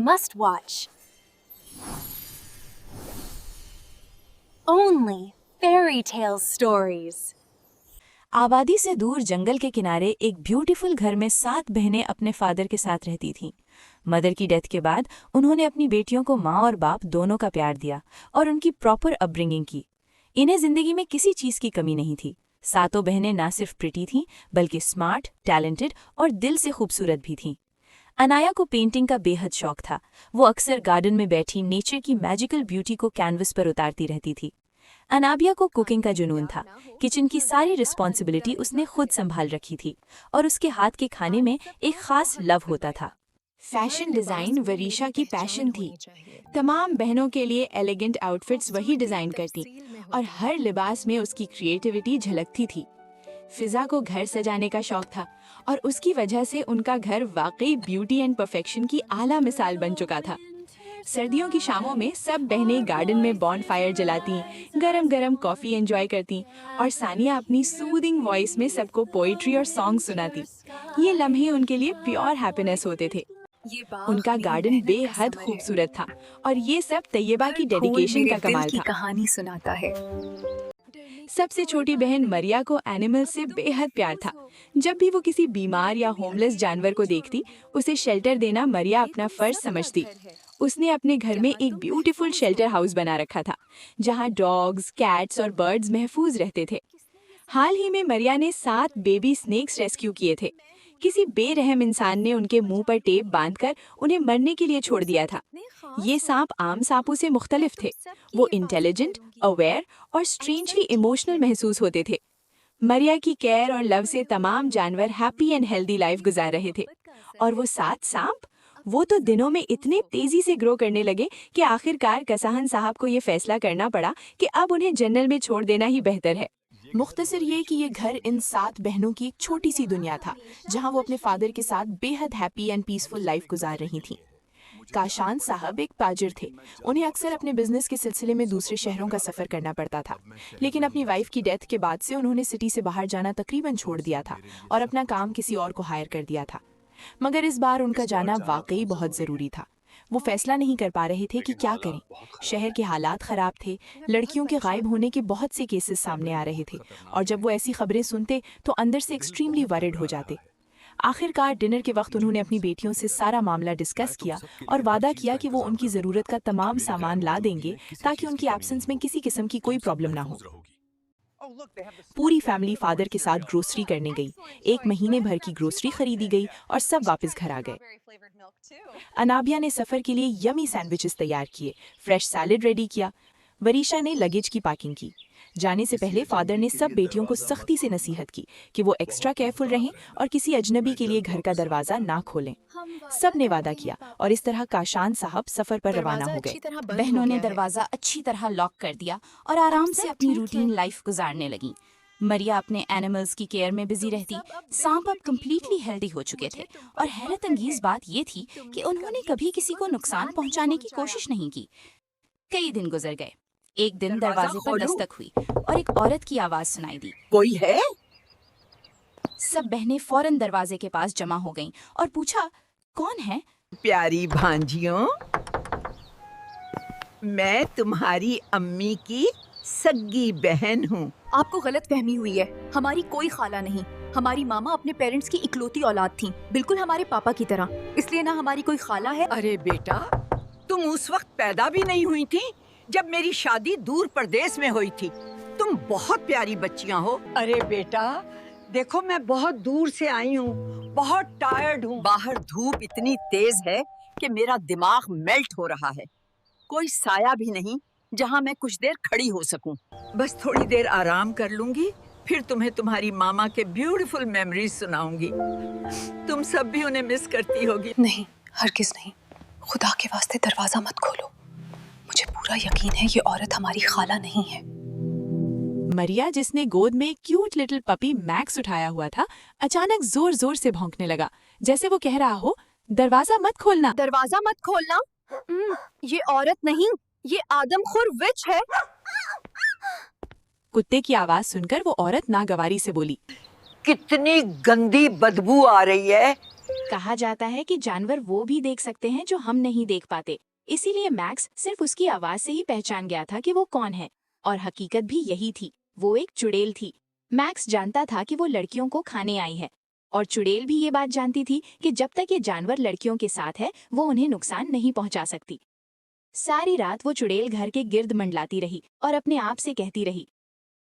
Must watch. Only fairy tale stories. आबादी से दूर जंगल के किनारे एक ब्यूटीफुल घर में 7 बहनें अपने फादर के साथ रहती थीं। मदर की डेथ के बाद उन्होंने अपनी बेटियों को माँ और बाप दोनों का प्यार दिया और उनकी प्रॉपर अपब्रिंगिंग की। इन्हें जिंदगी में किसी चीज की कमी नहीं थी। सातों बहनें ना सिर्फ प्रिटी थीं बल्कि स्मार्ट, टैलेंटेड और दिल से खूबसूरत भी थीं। अनाया को पेंटिंग का बेहद शौक था। वो अक्सर गार्डन में बैठी नेचर की मैजिकल ब्यूटी को कैनवस पर उतारती रहती थी। अनाबिया को कुकिंग का जुनून था। किचन की सारी रिस्पॉन्सिबिलिटी उसने खुद संभाल रखी थी और उसके हाथ के खाने में एक खास लव होता था। फैशन डिजाइन वरीशा की पैशन थी। तमाम बहनों के लिए एलिगेंट आउटफिट्स वही डिजाइन करती और हर लिबास में उसकी क्रिएटिविटी झलकती थी। फिजा को घर सजाने का शौक था और उसकी वजह से उनका घर वाकई ब्यूटी एंड परफेक्शन की आला मिसाल बन चुका था। सर्दियों की शामों में सब बहनें गार्डन में बॉनफायर जलाती, गरम गरम कॉफी एंजॉय करती और सानिया अपनी सूदिंग वॉइस में सबको पोइट्री और सॉन्ग सुनाती। ये लम्हे उनके लिए प्योर हैप्पीनेस होते थे। उनका गार्डन बेहद खूबसूरत था और ये सब तैयबा की डेडिकेशन का कमाल था। कहानी सुनाता है। सबसे छोटी बहन मरिया को एनिमल से बेहद प्यार था। जब भी वो किसी बीमार या होमलेस जानवर को देखती, उसे शेल्टर देना मरिया अपना फर्ज समझती। उसने अपने घर में एक ब्यूटीफुल शेल्टर हाउस बना रखा था, जहां डॉग्स, कैट्स और बर्ड्स महफूज रहते थे। हाल ही में मरिया ने 7 बेबी स्नेक्स रेस्क्यू किए थे। किसी बेरहम इंसान ने उनके मुंह पर टेप बांधकर उन्हें मरने के लिए छोड़ दिया था। ये सांप आम सांपों से मुख्तलिफ थे। वो इंटेलिजेंट, अवेयर और स्ट्रेंजली इमोशनल महसूस होते थे। मरिया की केयर और लव से तमाम जानवर हैप्पी एंड हेल्दी लाइफ गुजार रहे थे। और वो 7 सांप, वो तो दिनों में इतने तेजी से ग्रो करने लगे कि आखिरकार कसाहन साहब को ये फैसला करना पड़ा कि अब उन्हें जंगल में छोड़ देना ही बेहतर है। मुख्तसर ये कि ये घर इन 7 बहनों की एक छोटी सी दुनिया था, जहां वो अपने फादर के साथ बेहद हैप्पी एंड पीसफुल लाइफ गुजार रही थीं। काशान साहब एक ताजिर थे। उन्हें अक्सर अपने बिजनेस के सिलसिले में दूसरे शहरों का सफर करना पड़ता था, लेकिन अपनी वाइफ की डेथ के बाद से उन्होंने सिटी से बाहर जाना तकरीबन छोड़ दिया था और अपना काम किसी और को हायर कर दिया था। मगर इस बार उनका जाना वाकई बहुत जरूरी था। वो फैसला नहीं कर पा रहे थे कि क्या करें। शहर के हालात खराब थे, लड़कियों के गायब होने के बहुत से केसेस सामने आ रहे थे और जब वो ऐसी खबरें सुनते तो अंदर से एक्सट्रीमली वरिड हो जाते। आखिरकार डिनर के वक्त उन्होंने अपनी बेटियों से सारा मामला डिस्कस किया और वादा किया कि वो उनकी ज़रूरत का तमाम सामान ला देंगे ताकि उनकी एब्सेंस में किसी किस्म की कोई प्रॉब्लम ना हो। पूरी फैमिली फादर के साथ ग्रोसरी करने गई। 1 महीने भर की ग्रोसरी खरीदी गई और सब वापस घर आ गए। अनाबिया ने सफर के लिए यमी सैंडविचेस तैयार किए, फ्रेश सैलेड रेडी किया। वरीशा ने लगेज की पैकिंग की। जाने से पहले फादर ने सब बेटियों को सख्ती से नसीहत की कि वो एक्स्ट्रा केयरफुल रहें और किसी अजनबी के लिए घर का दरवाजा ना खोलें। सब ने वादा किया और इस तरह काशान साहब सफर पर रवाना हो गए। बहनों ने दरवाजा अच्छी तरह लॉक कर दिया और आराम से अपनी रूटीन लाइफ गुजारने लगी। मरिया अपने एनिमल्स की केयर में बिजी रहती। सांप अब कम्प्लीटली हेल्दी हो चुके थे और हैरत अंगेज बात ये थी कि उन्होंने कभी किसी को नुकसान पहुंचाने की कोशिश नहीं की। कई दिन गुजर गए। एक दिन दरवाजे पर दस्तक हुई और एक औरत की आवाज सुनाई दी। कोई है? सब बहनें फौरन दरवाजे के पास जमा हो गईं और पूछा, कौन है? प्यारी भांजियों, मैं तुम्हारी अम्मी की सग्गी बहन हूँ। आपको गलत फहमी हुई है। हमारी कोई खाला नहीं। हमारी मामा अपने पेरेंट्स की इकलौती औलाद थी, बिल्कुल हमारे पापा की तरह। इसलिए ना हमारी कोई खाला है। अरे बेटा, तुम उस वक्त पैदा भी नहीं हुई थी जब मेरी शादी दूर प्रदेश में हुई थी। तुम बहुत प्यारी बच्चियां हो। अरे बेटा, देखो मैं बहुत दूर से आई हूँ, बहुत टायर्ड हूँ। बाहर धूप इतनी तेज है कि मेरा दिमाग मेल्ट हो रहा है। कोई साया भी नहीं जहाँ मैं कुछ देर खड़ी हो सकूं। बस थोड़ी देर आराम कर लूंगी, फिर तुम्हें तुम्हारी मामा के ब्यूटीफुल मेमोरीज सुनाऊंगी। तुम सब भी उन्हें मिस करती होगी। नहीं, हरगिज नहीं। खुदा के वास्ते दरवाजा मत खोलो। मुझे पूरा यकीन है ये औरत हमारी खाला नहीं है। मरिया, जिसने गोद में क्यूट लिटिल पपी मैक्स उठाया हुआ था, अचानक जोर जोर से भौंकने लगा, जैसे वो कह रहा हो, दरवाजा मत खोलना। दरवाजा मत खोलना? ये औरत नहीं, ये आदमखोर विच है। कुत्ते की आवाज सुनकर वो औरत नागवारी से बोली, कितनी गंदी बदबू आ रही है। कहा जाता है कि जानवर वो भी देख सकते हैं जो हम नहीं देख पाते, इसीलिए मैक्स सिर्फ उसकी आवाज से ही पहचान गया था कि वो कौन है। और हकीकत भी यही थी, वो एक चुड़ैल थी। मैक्स जानता था कि वो लड़कियों को खाने आई है, और चुड़ैल भी ये बात जानती थी कि जब तक ये जानवर लड़कियों के साथ है वो उन्हें नुकसान नहीं पहुंचा सकती। सारी रात वो चुड़ैल घर के गिर्द मंडलाती रही और अपने आप से कहती रही,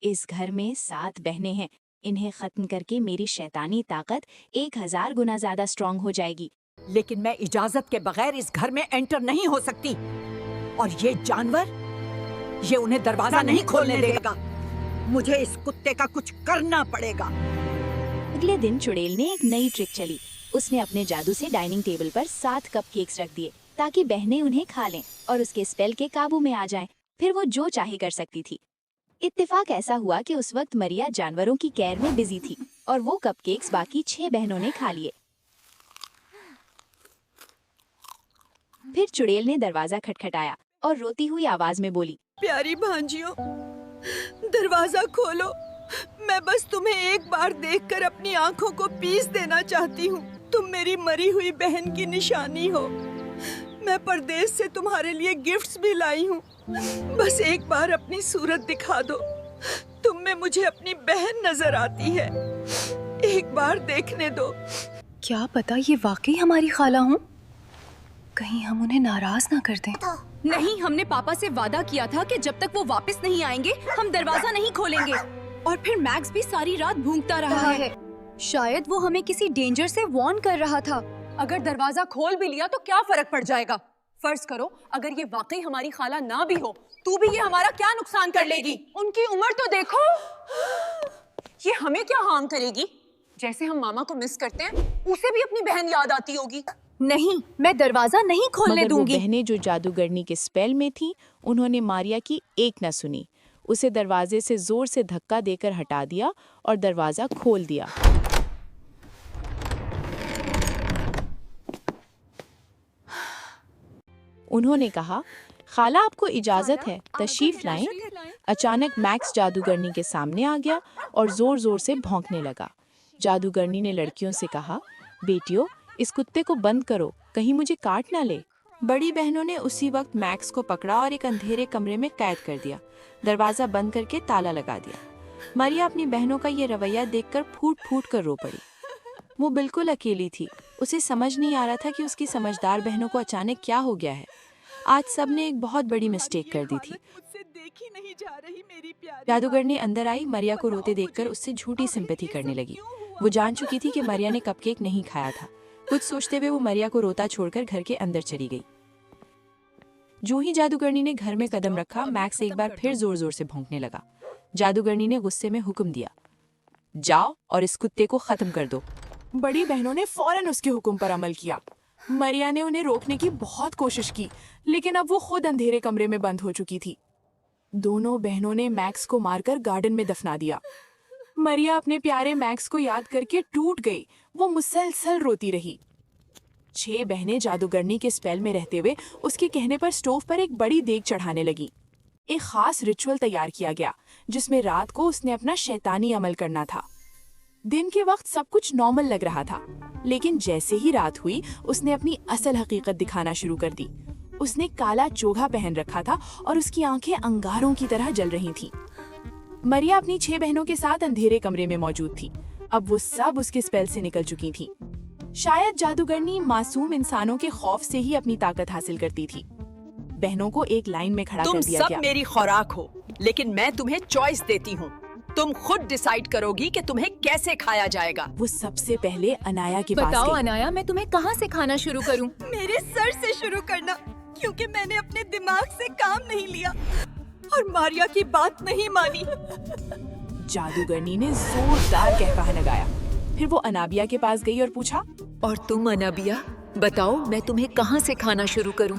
इस घर में 7 बहनें हैं, इन्हें खत्म करके मेरी शैतानी ताकत 1000 गुना ज्यादा स्ट्रांग हो जाएगी। लेकिन मैं इजाजत के बगैर इस घर में एंटर नहीं हो सकती, और ये जानवर, ये उन्हें दरवाजा नहीं खोलने देगा। मुझे इस कुत्ते का कुछ करना पड़ेगा। अगले दिन चुड़ैल ने एक नई ट्रिक चली। उसने अपने जादू से डाइनिंग टेबल पर 7 कपकेक्स रख दिए ताकि बहनें उन्हें खा लें और उसके स्पेल के काबू में आ जाएं। फिर वो जो चाहे कर सकती थी। इत्तेफाक ऐसा हुआ कि उस वक्त मरिया जानवरों की केयर में बिजी थी और वो कपकेक्स बाकी 6 बहनों ने खा लिए। फिर चुड़ैल ने दरवाजा खटखटाया और रोती हुई आवाज में बोली, प्यारी भांजियों, दरवाजा खोलो। मैं बस तुम्हें एक बार देखकर अपनी आंखों को पीस देना चाहती हूँ। तुम मेरी मरी हुई बहन की निशानी हो। मैं परदेश से तुम्हारे लिए गिफ्ट्स भी लाई हूँ। बस एक बार अपनी सूरत दिखा दो। तुम में मुझे अपनी बहन नजर आती है। एक बार देखने दो। क्या पता ये वाकई हमारी खाला हूँ? कहीं हम उन्हें नाराज ना कर दें। नहीं, हमने पापा से वादा किया था कि जब तक वो वापस नहीं आएंगे हम दरवाजा नहीं खोलेंगे। और फिर मैक्स भी सारी रात भूखता रहा है। शायद वो हमें किसी डेंजर से वार्न कर रहा था। अगर दरवाजा खोल भी लिया तो क्या फर्क पड़ जाएगा? फर्ज करो अगर ये वाकई हमारी खाला ना भी हो, तू भी ये हमारा क्या नुकसान कर लेगी? उनकी उम्र तो देखो। ये हमें क्या हार्म करेगी? जैसे हम मामा को मिस करते हैं, उसे भी अपनी बहन याद आती होगी। नहीं, मैं दरवाजा नहीं खोलने मगर वो दूंगी। बहनें जो जादूगरनी के स्पेल में थीं, उन्होंने मारिया की एक न सुनी। उसे दरवाजे से जोर से धक्का देकर हटा दिया और दरवाजा खोल दिया। उन्होंने कहा, खाला आपको इजाजत है, तशरीफ लाएं। अचानक मैक्स जादूगरनी के सामने आ गया और जोर जोर से भौंकने लगा। जादूगरनी ने लड़कियों से कहा, बेटियों, इस कुत्ते को बंद करो, कहीं मुझे काट ना ले। बड़ी बहनों ने उसी वक्त मैक्स को पकड़ा और एक अंधेरे कमरे में कैद कर दिया। दरवाजा बंद करके ताला लगा दिया। मरिया अपनी बहनों का ये रवैया देखकर फूट फूट कर रो पड़ी। वो बिल्कुल अकेली थी। उसे समझ नहीं आ रहा था कि उसकी समझदार बहनों को अचानक क्या हो गया है। आज सबने एक बहुत बड़ी मिस्टेक कर दी थी। जादूगर ने अंदर आई मरिया को रोते देखकर उससे झूठी सिंपैथी करने लगी। वो जान चुकी थी कि मरिया ने कपकेक नहीं खाया था। कुछ सोचते हुए वो मरिया को रोता छोड़कर घर के अंदर चली गई। जो ही जादूगरनी ने घर में कदम रखा, मैक्स एक बार फिर जोर जोर से भौंकने लगा। जादूगरनी ने गुस्से में हुक्म दिया, जाओ और इस कुत्ते को खत्म कर दो। बड़ी बहनों ने फौरन उसके हुक्म पर अमल किया। मरिया ने उन्हें रोकने की बहुत कोशिश की, लेकिन अब वो खुद अंधेरे कमरे में बंद हो चुकी थी। दोनों बहनों ने मैक्स को मारकर गार्डन में दफना दिया। मरिया अपने प्यारे मैक्स को याद करके टूट गई। वो मुसलसल रोती रही। 6 बहनें जादूगरनी के स्पेल में रहते हुए उसके कहने पर स्टोव पर एक बड़ी देग चढ़ाने लगी। एक खास रिचुअल तैयार किया गया जिसमें रात को उसने अपना शैतानी अमल करना था। दिन के वक्त सब कुछ नॉर्मल लग रहा था, लेकिन जैसे ही रात हुई उसने अपनी असल हकीकत दिखाना शुरू कर दी। उसने काला चोगा पहन रखा था और उसकी आंखें अंगारों की तरह जल रही थीं। मरिया अपनी 6 बहनों के साथ अंधेरे कमरे में मौजूद थी। अब वो सब उसके स्पेल से निकल चुकी थीं। शायद जादूगरनी मासूम इंसानों के खौफ से ही अपनी ताकत हासिल करती थी। बहनों को एक लाइन में खड़ा तुम कर दिया सब गया। मेरी खुराक हो, लेकिन मैं तुम्हें चॉइस देती हूँ। तुम खुद डिसाइड करोगी कि तुम्हें कैसे खाया जाएगा। वो सबसे पहले अनाया के पास बताओ गई। अनाया, मैं तुम्हें कहाँ से खाना शुरू करूँ? मेरे सर से शुरू करना, क्योंकि मैंने अपने दिमाग से काम नहीं लिया और मारिया की बात नहीं मानी। जादूगरनी ने जोरदार कहकहा लगाया। फिर वो अनाबिया के पास गई और पूछा, और तुम अनाबिया, बताओ मैं तुम्हें कहाँ से खाना शुरू करूं?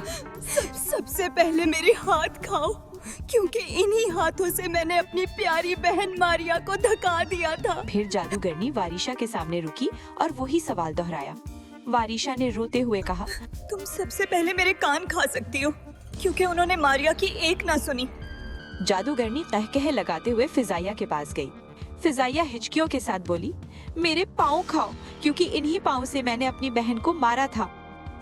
सबसे पहले मेरे हाथ खाओ, क्योंकि इन्हीं हाथों से मैंने अपनी प्यारी बहन मारिया को धका दिया था। फिर जादूगरनी वारिशा के सामने रुकी और वही सवाल दोहराया। वारिशा ने रोते हुए कहा, तुम सबसे पहले मेरे कान खा सकती हो, क्योंकि उन्होंने मारिया की एक ना सुनी। जादूगरनी कहकहे लगाते हुए फिजाइया के पास गई। फिजाइया हिचकियों के साथ बोली, मेरे पाँव खाओ, क्योंकि इन्हीं पाँव से मैंने अपनी बहन को मारा था।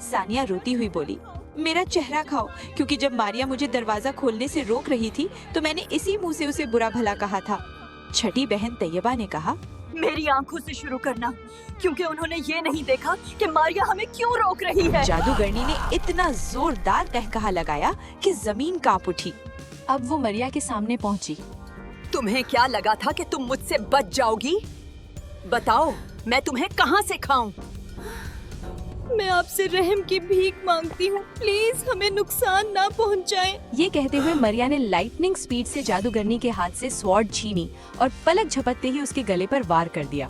सानिया रोती हुई बोली, मेरा चेहरा खाओ, क्योंकि जब मारिया मुझे दरवाजा खोलने से रोक रही थी तो मैंने इसी मुंह से उसे बुरा भला कहा था। छठी बहन तैयबा ने कहा, मेरी आंखों से शुरू करना, क्योंकि उन्होंने ये नहीं देखा कि मारिया हमें क्यों रोक रही है। जादूगरनी ने इतना जोरदार कहकहा लगाया कि जमीन कांप उठी। अब वो मरिया के सामने पहुंची। तुम्हें क्या लगा था कि तुम मुझसे बच जाओगी? बताओ, मैं तुम्हें कहां से खाऊं? मैं आपसे रहम की भीख मांगती हूँ, प्लीज हमें नुकसान ना पहुँचाएं। ये कहते हुए मरिया ने लाइटनिंग स्पीड से जादूगरनी के हाथ से स्वॉर्ड छीनी और पलक झपकते ही उसके गले पर वार कर दिया।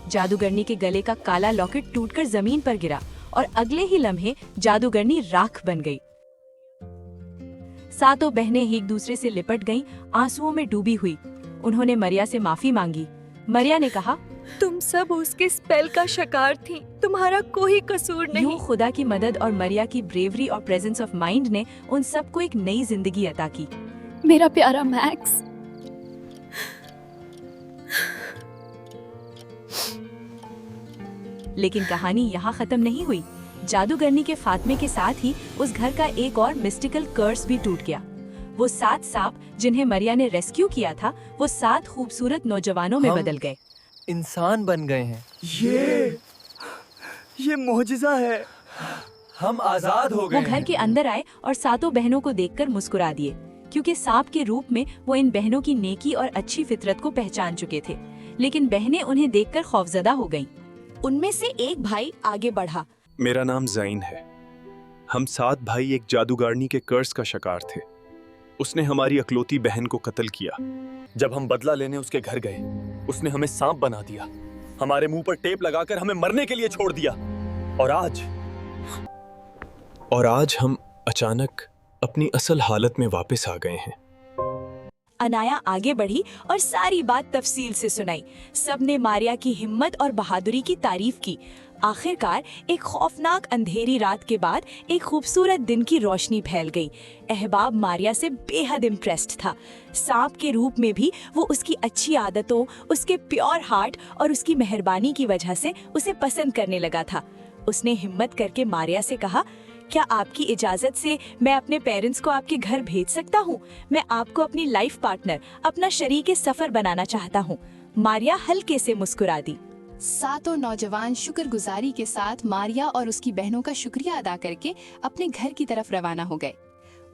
जादूगरनी के गले का काला लॉकेट टूटकर जमीन पर गिरा और अगले ही लम्हे जादूगरनी राख बन गई। सातों बहनें एक दूसरे से लिपट गईं, आंसुओं में डूबी हुई। उन्होंने मरिया से माफी मांगी। मरिया ने कहा, तुम सब उसके स्पेल का शिकार थी, तुम्हारा कोई कसूर नहीं। यूं खुदा की मदद और मरिया की ब्रेवरी और प्रेजेंस ऑफ माइंड ने उन सबको एक नई जिंदगी अता की। मेरा प्यारा मैक्स, लेकिन कहानी यहाँ खत्म नहीं हुई। जादूगरनी के फातमे के साथ ही उस घर का एक और मिस्टिकल कर्स भी टूट गया। वो 7 सांप जिन्हें मरिया ने रेस्क्यू किया था, वो 7 खूबसूरत नौजवानों में बदल गए। इंसान बन गए हैं। ये मोजिज़ा है। हम आजाद हो गए वो घर के अंदर आए और सातों बहनों को देखकर मुस्कुरा दिए, क्योंकि सांप के रूप में वो इन बहनों की नेकी और अच्छी फितरत को पहचान चुके थे। लेकिन बहनें उन्हें देखकर खौफजदा हो गईं। उनमें से एक भाई आगे बढ़ा। मेरा नाम ज़ैन है। हम 7 भाई एक जादूगरनी के कर्स का शिकार थे। उसने हमारी अकलौती बहन को कत्ल किया। जब हम बदला लेने उसके घर गए, उसने हमें सांप बना दिया, हमारे मुंह पर टेप लगाकर हमें मरने के लिए छोड़ दिया। और आज हम अचानक अपनी असल हालत में वापस आ गए हैं। अनाया आगे बढ़ी और सारी बात तफसील से सुनाई। सबने मारिया की हिम्मत और बहादुरी की तारीफ की। आखिरकार एक खौफनाक अंधेरी रात के बाद एक खूबसूरत दिन की रोशनी फैल गई। अहबाब मारिया से बेहद इम्प्रेस्ड था। सांप के रूप में भी वो उसकी अच्छी आदतों, उसके प्योर हार्ट और उसकी मेहरबानी की वजह से उसे पसंद करने लगा था। उसने हिम्मत करके मारिया से कहा, क्या आपकी इजाजत से मैं अपने पेरेंट्स को आपके घर भेज सकता हूँ? मैं आपको अपनी लाइफ पार्टनर, अपना शरीके सफर बनाना चाहता हूँ। मारिया हल्के से मुस्कुरा दी। सातों नौजवान शुक्रगुजारी के साथ मारिया और उसकी बहनों का शुक्रिया अदा करके अपने घर की तरफ रवाना हो गए।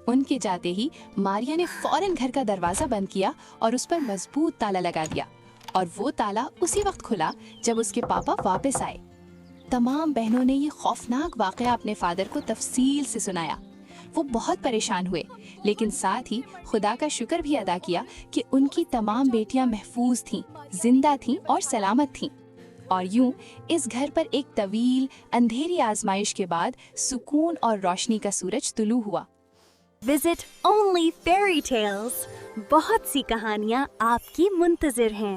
उनके जाते ही मारिया ने फौरन घर का दरवाजा बंद किया और उस पर मजबूत ताला लगा दिया, और वो ताला उसी वक्त खुला जब उसके पापा वापस आए। तमाम बहनों ने ये खौफनाक वाकया अपने फादर को तफसील से सुनाया। वो बहुत परेशान हुए, लेकिन साथ ही खुदा का शुक्र भी अदा किया कि उनकी तमाम बेटियां महफूज थीं, जिंदा थीं और सलामत थीं। और यूं इस घर पर एक तवील अंधेरी आजमाइश के बाद सुकून और रोशनी का सूरज तुलू हुआ। Visit only fairy tales. बहुत सी कहानियाँ आपकी मुंतजिर हैं।